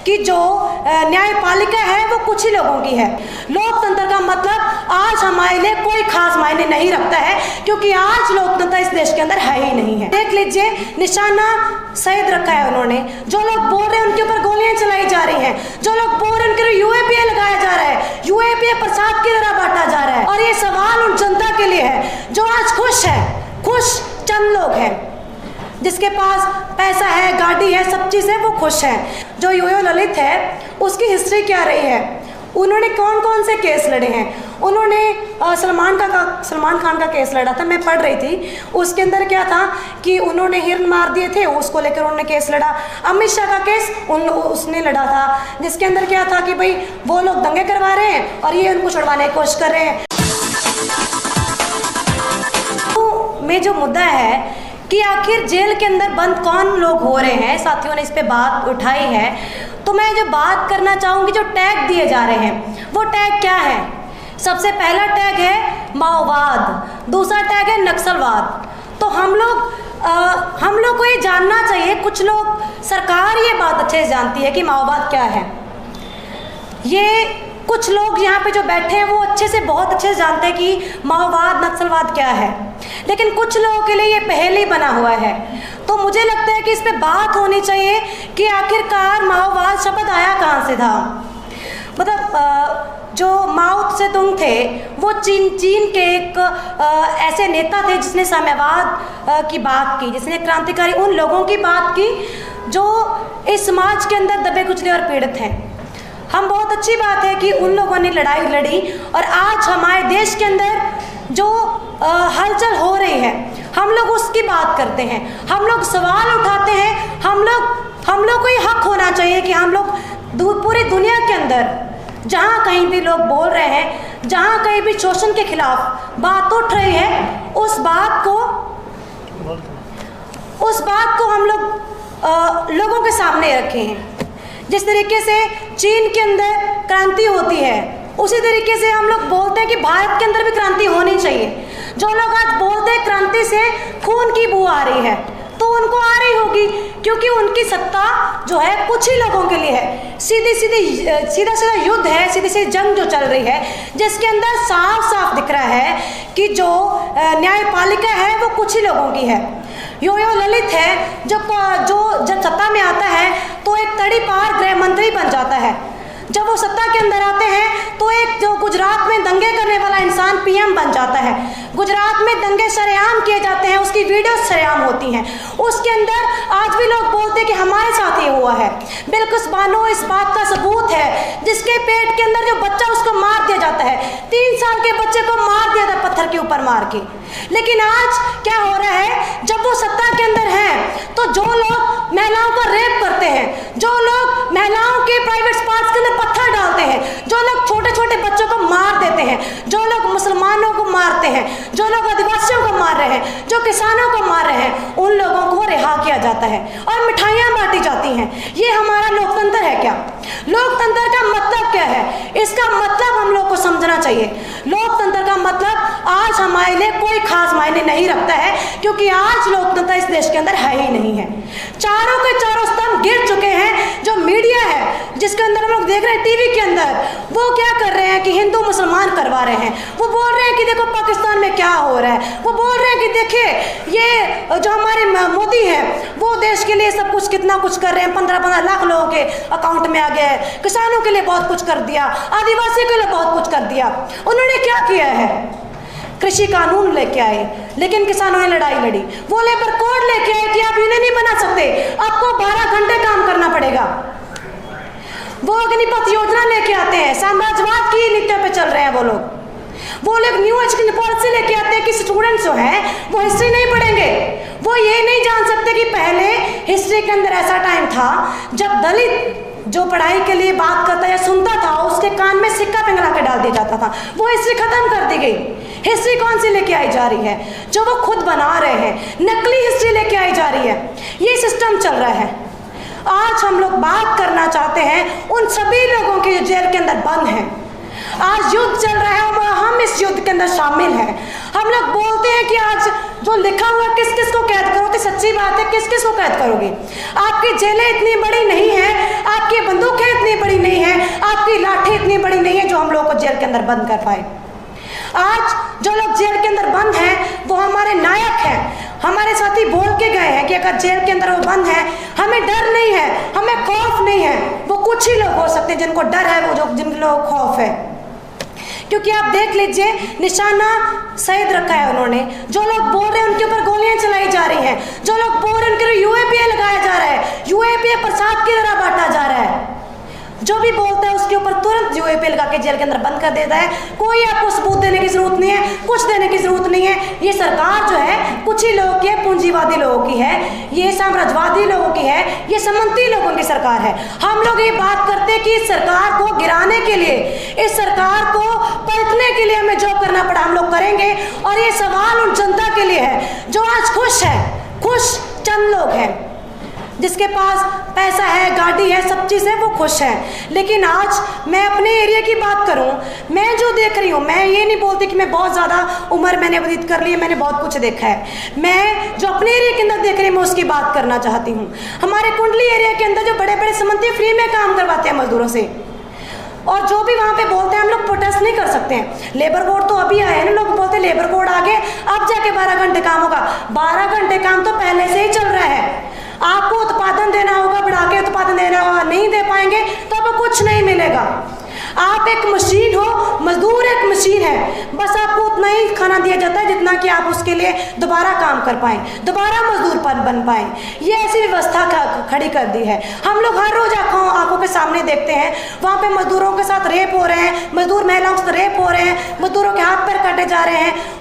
कि जो न्यायपालिका है वो कुछ ही लोगों की है। लोकतंत्र का मतलब आज हमारे लिए कोई खास मायने नहीं रखता है, क्योंकि आज लोकतंत्र इस देश के अंदर है ही नहीं है। देख लीजिए, निशाना शहीद रखा है उन्होंने। जो लोग बोल रहे हैं उनके ऊपर गोलियां चलाई जा रही हैं, जो लोग बोल रहे हैं उनके यूएपीए लगाया जा रहा है, यूएपीए प्रसाद की तरह बांटा जा रहा है। और ये सवाल उन जनता के लिए है जो आज खुश है। खुश चंद लोग हैं, जिसके पास पैसा है, गाड़ी है, सब चीज़ है, वो खुश है। जो यो ललित है उसकी हिस्ट्री क्या रही है, उन्होंने कौन कौन से केस लड़े हैं। उन्होंने सलमान खान का केस लड़ा था, मैं पढ़ रही थी। उसके अंदर क्या था कि उन्होंने हिरन मार दिए थे, उसको लेकर उन्होंने केस लड़ा। अमित शाह का केस उसने लड़ा था, जिसके अंदर क्या था कि भाई वो लोग दंगे करवा रहे हैं और ये उनको छुड़वाने की कोशिश कर रहे हैं। तो में जो मुद्दा है कि आखिर जेल के अंदर बंद कौन लोग हो रहे हैं, साथियों ने इस पे बात उठाई है। तो मैं जो बात करना चाहूँगी, जो टैग दिए जा रहे हैं वो टैग क्या है। सबसे पहला टैग है माओवाद, दूसरा टैग है नक्सलवाद। तो हम लोग को ये जानना चाहिए, कुछ लोग, सरकार ये बात अच्छे से जानती है कि माओवाद क्या है। ये कुछ लोग यहाँ पे जो बैठे हैं वो अच्छे से, बहुत अच्छे से जानते हैं कि माओवाद नक्सलवाद क्या है, लेकिन कुछ लोगों के लिए ये पहेली बना हुआ है। तो मुझे लगता है कि इस पे बात होनी चाहिए कि आखिरकार माओवाद शब्द आया कहाँ से था। मतलब जो माओ त्से-तुंग थे वो चीन के एक ऐसे नेता थे जिसने साम्यवाद की बात की, जिसने क्रांतिकारी उन लोगों की बात की जो इस समाज के अंदर दबे कुचले और पीड़ित हैं। हम बहुत अच्छी बात है कि उन लोगों ने लड़ाई लड़ी और आज हमारे देश के अंदर जो हलचल हो रही है हम लोग उसकी बात करते हैं, हम लोग सवाल उठाते हैं। हम लोग को ये हक होना चाहिए कि हम लोग पूरी दुनिया के अंदर जहाँ कहीं भी लोग बोल रहे हैं, जहाँ कहीं भी शोषण के खिलाफ बात उठ रही है, उस बात को हम लोग लोगों के सामने रखे हैं। जिस तरीके से चीन के अंदर क्रांति होती है, उसी तरीके से हम लोग बोलते हैं कि भारत के अंदर भी क्रांति होनी चाहिए। जो लोग आज बोलते हैं क्रांति से खून की बू आ रही है, तो उनको आ रही होगी क्योंकि उनकी सत्ता जो है कुछ ही लोगों के लिए है। सीधा युद्ध है, सीधी सीधी जंग जो चल रही है, जिसके अंदर साफ साफ दिख रहा है कि जो न्यायपालिका है वो कुछ ही लोगों की है। यो ललित है जब सत्ता में आता है तो एक तड़ीपार गृह मंत्री बन जाता है। जब वो सत्ता के अंदर आते हैं तो एक जो गुजरात में दंगे करने वाला इंसान पीएम बन जाता है। गुजरात में दंगे सरेआम किए जाते हैं, उसकी वीडियोस सरेआम होती हैं। उसके अंदर आज भी लोग बोलते हैं कि हमारे साथ ये हुआ है। बिल्किस बानो इस बात का सबूत है, जिसके पेट के अंदर जो बच्चा उसको मार दिया जाता है, 3 साल के बच्चे को मार दिया था पत्थर के ऊपर मार के। लेकिन आज क्या हो रहा है, जब वो सत्ता के अंदर है तो जो लोग महिलाओं को रेप करते हैं, जो लोग महिलाओं के प्राइवेट पार्ट्स के अंदर पत्थर डालते हैं, जो लोग छोटे छोटे बच्चों को मार देते हैं, जो लोग मुसलमानों को मारते हैं, जो लोग आदिवासियों को मार रहे हैं, जो किसानों को मार रहे हैं, उन लोगों को रिहा किया जाता है और मिठाइयाँ बांटी जाती हैं। ये हमारा लोकतंत्र है क्या? लोकतंत्र का मतलब क्या है? इसका मतलब हम लोग को समझना चाहिए। लोकतंत्र का मतलब आज हमारे लिए कोई खास मायने नहीं रखता है, क्योंकि आज लोकतंत्र इस देश के अंदर है ही नहीं है। चारों के चारों स्तंभ गिर चुके हैं। जो मीडिया है जिसके अंदर हम लोग देख रहे हैं टीवी के अंदर, वो क्या कर रहे हैं कि हिंदू मुसलमान करवा रहे हैं। वो बोल रहे हैं कि देखो पाकिस्तान में क्या हो रहा है, वो बोल रहे हैं कि देखिए ये जो हमारे मोदी हैं वो देश के लिए सब कुछ कितना कुछ कर रहे हैं, 15-15 लाख लोगों के अकाउंट में आ गया है, किसानों के लिए बहुत कुछ कर दिया, आदिवासी के लिए बहुत कुछ कर दिया। उन्होंने क्या किया है? कृषि कानून लेके आए, लेकिन किसानों ने लड़ाई लड़ी। वो लेबर कोड लेके आए कि आप यूनियन नहीं बना सकते, आपको 12 घंटे काम करना पड़ेगा। वो अग्निपथ योजना लेके आते हैं, साम्राज्यवाद की नीतियों पे चल रहे हैं वो लोग न्यू एजुकेशन पॉलिसी लेके आते हैं कि स्टूडेंट्स जो हैं वो हिस्ट्री नहीं पढ़ेंगे। वो ये नहीं जान सकते कि पहले हिस्ट्री के अंदर ऐसा टाइम था जब दलित जो पढ़ाई के लिए बात करता या सुनता था उसके कान में सिक्का पिघला के डाल दिया जाता था। वो हिस्ट्री खत्म कर दी गई। हिस्ट्री कौन सी लेके आई जा रही है? जो वो खुद बना रहे हैं, नकली हिस्ट्री लेके आई जा रही है। ये सिस्टम चल रहा है। आज हम लोग बात करना चाहते हैं उन सभी लोगों के जो जेल के अंदर बंद हैं। आज युद्ध चल रहा है और हम इस युद्ध के अंदर शामिल हैं। हम लोग बोलते हैं कि आज जो लिखा हुआ किस किस को कैद करोगे, सच्ची बात है, किस किस को कैद करोगे? आपकी जेलें इतनी बड़ी नहीं है, आपकी बंदूक बंद कर पाए। आज जो लोग जेल के अंदर बंद हैं वो हमारे नायक हैं, हमारे साथी बोल के गए हैं कि अगर जेल के अंदर वो बंद है हमें डर नहीं है, हमें खौफ नहीं है। वो कुछ ही लोग हो सकते हैं जिनको डर है, वो जो जिन लोगों को खौफ है। क्योंकि आप देख लीजिए निशाना शहीद रखा है उन्होंने। जो लोग बोल रहे हैं उनके ऊपर गोलियां चलाई जा रही हैं, जो लोग बोल रहे हैं उनके लिए यूएपीए लगाया जा रहा है, यूएपीए प्रसाद की तरह बांटा जा रहा है। जो भी बोलता है उसके ऊपर तुरंत यूएपीए लगा के जेल के अंदर बंद कर देता है। कोई आपको सबूत देने की जरूरत नहीं है, कुछ देने की जरूरत नहीं है। ये सरकार जो है कुछ ही लोगों की है, पूंजीवादी लोगों की है, ये साम्राज्यवादी लोगों की है, ये सामंती लोगों की सरकार है। हम लोग ये बात करते हैं कि इस सरकार को गिराने के लिए, इस सरकार को पलटने के लिए हमें जो करना पड़ा हम लोग करेंगे। और ये सवाल उन जनता के लिए है जो आज खुश है। खुश चंद लोग हैं, जिसके पास पैसा है, गाड़ी है, सब चीज़ है, वो खुश है। लेकिन आज मैं अपने एरिया की बात करूं, मैं जो देख रही हूं, मैं ये नहीं बोलती कि मैं बहुत ज़्यादा उम्र मैंने व्यतीत कर ली है, मैंने बहुत कुछ देखा है। मैं जो अपने एरिया के अंदर देख रही हूँ मैं उसकी बात करना चाहती हूँ। हमारे कुंडली एरिया के अंदर जो बड़े बड़े सामंती फ्री में काम करवाते हैं मजदूरों से, और जो भी वहाँ पे बोलते हैं हम लोग प्रोटेस्ट नहीं कर सकते हैं। लेबर कोड तो अभी आए हैं ना, लोग बोलते हैं लेबर कोड आ गए अब जाके 12 घंटे काम होगा। 12 घंटे काम तो पहले से ही चल रहा है। आपको उत्पादन देना होगा, बढ़ा के उत्पादन देना होगा, नहीं दे पाएंगे तो आपको कुछ नहीं मिलेगा। आप एक मशीन हो, मजदूर एक मशीन है, बस आपको उतना ही खाना दिया जाता है जितना कि आप उसके लिए दोबारा काम कर पाएँ, दोबारा मजदूर बन पाएँ। ये ऐसी व्यवस्था खड़ी कर दी है। हम लोग हर रोज आंखों के सामने देखते हैं वहाँ पे मजदूरों के साथ रेप हो रहे हैं, मजदूर महिलाओं के साथ रेप हो रहे हैं, मजदूरों के हाथ पैर काटे जा रहे हैं।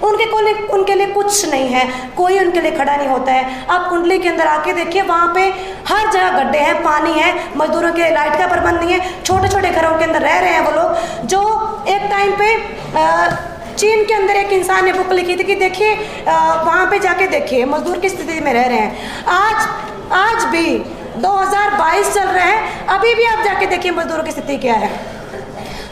उनके लिए कुछ नहीं है, कोई उनके लिए खड़ा नहीं होता है। आप कुंडली के अंदर आके देखिए, वहाँ पे हर जगह गड्ढे हैं, पानी है, मजदूरों के लाइट का प्रबंध नहीं है, छोटे छोटे घरों के अंदर रह रहे हैं वो लोग। जो एक टाइम पे चीन के अंदर एक इंसान ने बुक लिखी थी कि देखिए वहाँ पे जाके देखिए मजदूर किस स्थिति में रह रहे हैं। आज भी 2022 चल रहा है, अभी भी आप जाके देखिए मजदूरों की स्थिति क्या है।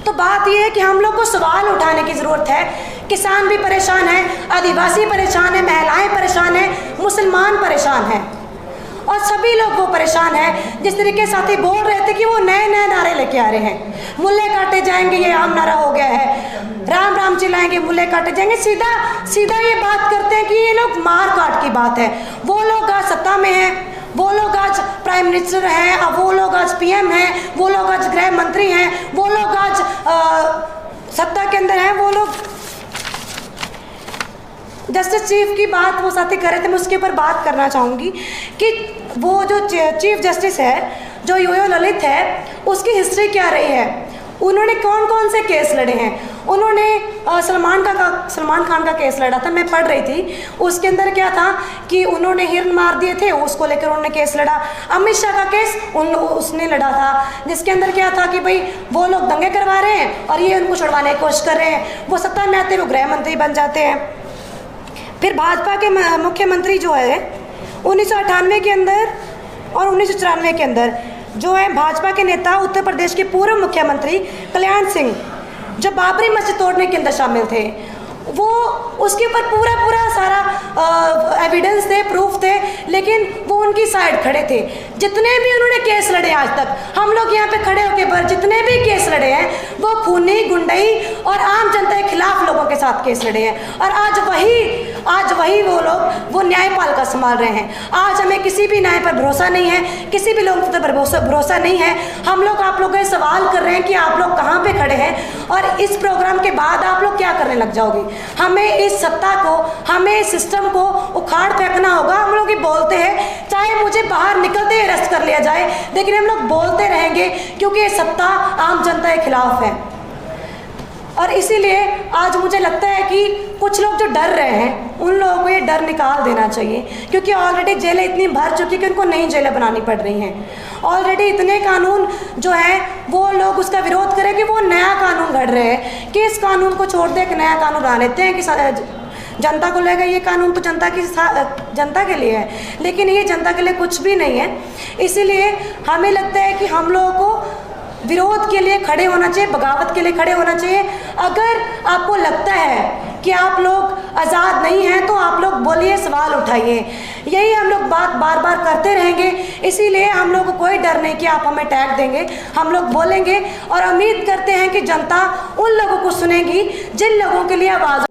तो बात यह है कि हम लोग को सवाल उठाने की ज़रूरत है। किसान भी परेशान है, आदिवासी परेशान है, महिलाएं परेशान है, मुसलमान परेशान है, और सभी लोग वो परेशान हैं। जिस तरीके साथी बोल रहे थे कि वो नए नए नारे लेके आ रहे हैं, मुल्ले काटे जाएंगे, ये आम नारा हो गया है, राम राम चिल्लाएंगे, मुल्ले काटे जाएंगे। सीधा सीधा ये बात करते हैं कि ये लोग मार काट की बात है। वो लोग आज सत्ता में हैं, वो लोग आज प्राइम मिनिस्टर हैं, अब वो लोग आज पीएम हैं, वो लोग आज गृह मंत्री हैं, वो लोग आज सत्ता के अंदर हैं। वो लोग जस्टिस चीफ की बात वो साथी कर रहे थे, मैं उसके ऊपर बात करना चाहूँगी कि वो जो चीफ जस्टिस है, जो यूयू ललित है, उसकी हिस्ट्री क्या रही है, उन्होंने कौन कौन से केस लड़े हैं। उन्होंने सलमान खान का केस लड़ा था, मैं पढ़ रही थी, उसके अंदर क्या था कि उन्होंने हिरन मार दिए थे, उसको लेकर उन्होंने केस लड़ा। अमित शाह का केस उसने लड़ा था, जिसके अंदर क्या था कि भाई वो लोग दंगे करवा रहे हैं और ये उनको छुड़वाने की कोशिश कर रहे हैं। वो सत्ता में आते वो गृह मंत्री बन जाते हैं। फिर भाजपा के मुख्यमंत्री जो है 1998 के अंदर और 1994 के अंदर जो है भाजपा के नेता, उत्तर प्रदेश के पूर्व मुख्यमंत्री कल्याण सिंह, जो बाबरी मस्जिद तोड़ने के अंदर शामिल थे, वो उसके ऊपर पूरा सारा एविडेंस थे, प्रूफ थे, लेकिन वो उनकी साइड खड़े थे। जितने भी उन्होंने केस लड़े आज तक, हम लोग यहाँ पे खड़े होकर जितने भी केस लड़े हैं वो खूनी, गुंडई और आम जनता के खिलाफ लोगों के साथ केस लड़े हैं। और आज वही वो लोग वो न्यायपालिका संभाल रहे हैं। आज हमें किसी भी न्याय पर भरोसा नहीं है, किसी भी लोगों पर भरोसा नहीं है। हम लोग आप लोगों से सवाल कर रहे हैं कि आप लोग कहाँ पे खड़े हैं और इस प्रोग्राम के बाद आप लोग क्या करने लग जाओगे। हमें इस सत्ता को, हमें इस सिस्टम को उखाड़ फेंकना होगा। हम लोग ये बोलते हैं, चाहे मुझे बाहर निकलते ही अरेस्ट कर लिया जाए, लेकिन हम लोग बोलते रहेंगे क्योंकि ये सत्ता आम जनता के खिलाफ है। और इसीलिए आज मुझे लगता है कि कुछ लोग जो डर रहे हैं उन लोगों को ये डर निकाल देना चाहिए, क्योंकि ऑलरेडी जेलें इतनी भर चुकी कि उनको नई जेलें बनानी पड़ रही हैं। ऑलरेडी इतने कानून जो है वो लोग उसका विरोध करें कि वो नया कानून घड़ रहे हैं कि इस कानून को छोड़ दे, एक नया कानून बना लेते हैं कि जनता को लगेगा ये कानून तो जनता के लिए है, लेकिन ये जनता के लिए कुछ भी नहीं है। इसीलिए हमें लगता है कि हम लोगों को विरोध के लिए खड़े होना चाहिए, बगावत के लिए खड़े होना चाहिए। अगर आपको लगता है कि आप लोग आज़ाद नहीं हैं तो आप लोग बोलिए, सवाल उठाइए। यही हम लोग बात बार बार करते रहेंगे इसीलिए हम लोग को कोई डर नहीं कि आप हमें टैग देंगे, हम लोग बोलेंगे और उम्मीद करते हैं कि जनता उन लोगों को सुनेगी जिन लोगों के लिए आवाज़